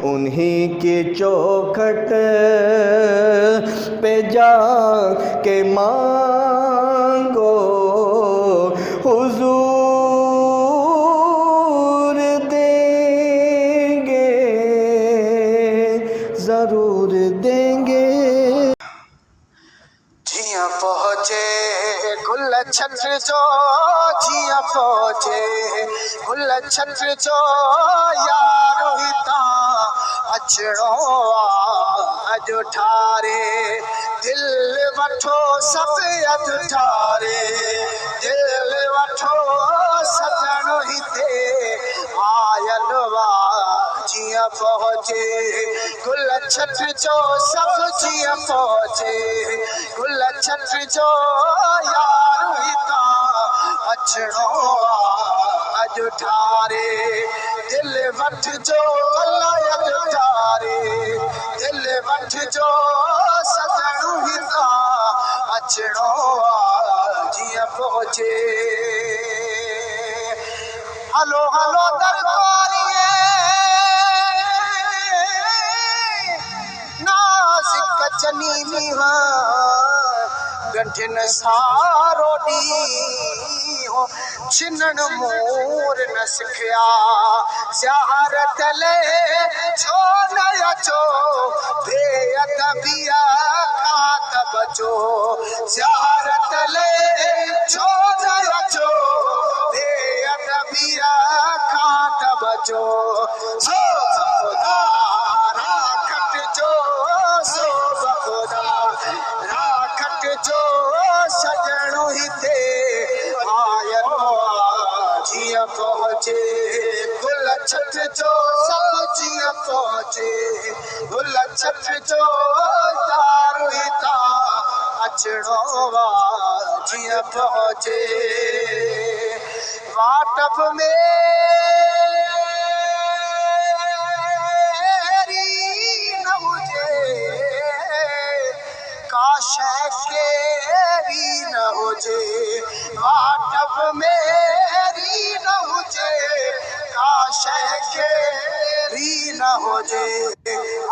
उन्हीं की चौखट पे जा के मांगो हुजूर देंगे, ज़रूर देंगे। जियां पहुँचे गुल छत्र जो, जियां पहुँचे गुल छत्र जो, यारो हिता अचणो अज ठारे, दिल वठो सब अज ठारे, दिल वठो सजण हिते आयल वा। जियां पहुँचे गुल छत्र जो, सब जियां पहुँचे गुल छत्र जो, यारो हिता अचणो अज ठारे, दिल वठ जो अल्लाह अज ठारे, दिल वठ जो सजण हिता अचणो जियां पहुँचे। हलो हलो दरबारिए नाज़िक चनी मीहा गंढन सारो ॾींहुं छिनण मोर न सिखिया, ज़ियारत ले छो न अचो बेअदबिया खातब जो, ज़ियारत ले छो न अचो बेअदबिया खातब जो। सो खुदा राखट जो, सो खुदा राखट जो, सजणो हिते आयो जियां पहुँचे गुल छत्र जो, सब जियां पहुँचे गुल छत्र जो, यारो हिता अचणो जियां पहुँचे। वाटप में न हुजे काश केरी न हुजे, वाटप मेरी न हुजे काश केरी न हुजे।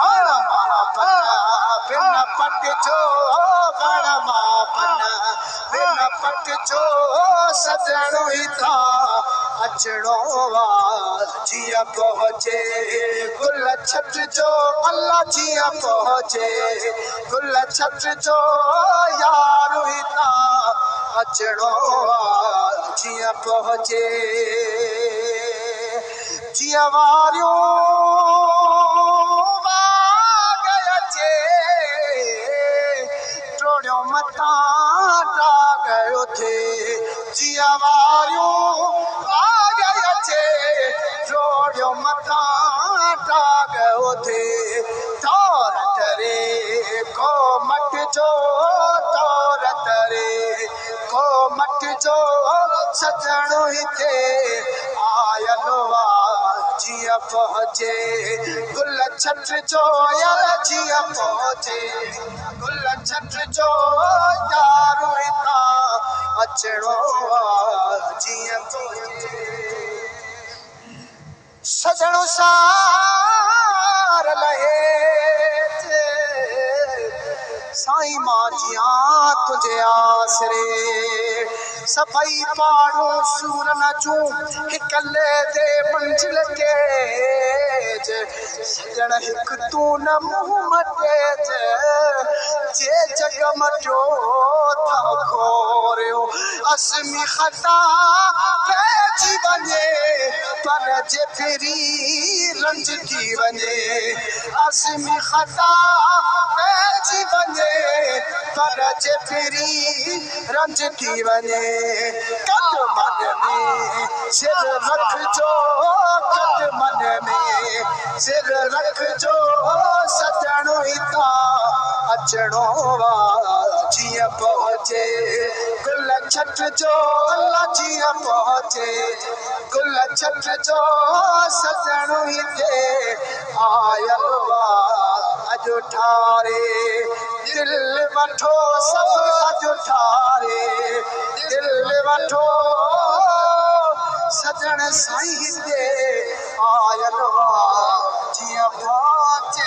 हण मापना बिन पट जो, हण मापना बिन पट जो, सजणो हिता अचणो जियां पहुँचे गुल छत्र जो, अल्लाह जियां पहुँचे गुल छत्र जो, यारो हिता अचणो जियां पहुँचे। जियां वारियूं वाग अचे टोड़ियो मथां टाग उथे, जियां वारियूं वाग अचे टोड़ियो मथां टाग उथे, तौरत रे को मट जो, तौरत रे को मट जो, सजणो हिते आयल वा। जियां पहुँचे गुल छत्र जो, यार जियां पहुँचे गुल छत्र जो, यारो हिता अचणो जियां पहुँचे। सजणो सार लहे साईं मां जियां तुझे आसरे, सफाई पाड़ू सूर नचूं हिकले दे मंजिल के, सजण हिक तू न मुँह मटे जे जग मटियो था खोरियो, असमी खता पइजी वञे पर जे फिरी रंज थी वञे, असमी खता पइजी वञे पर जे फिरी रंज थी वञे। कद मन में सिर रखजो, कद मन में सिर रखजो, सजणो हिता अचणो जियां पहुँचे गुल छत्र जो, अल्लाह जियां पहुँचे गुल छत्र जो, सजणो हिते आयल वा। अज ठारे दिल वठो सब अज ठारे, दिल वठो सजण साईं हिते आयल वा। या फाते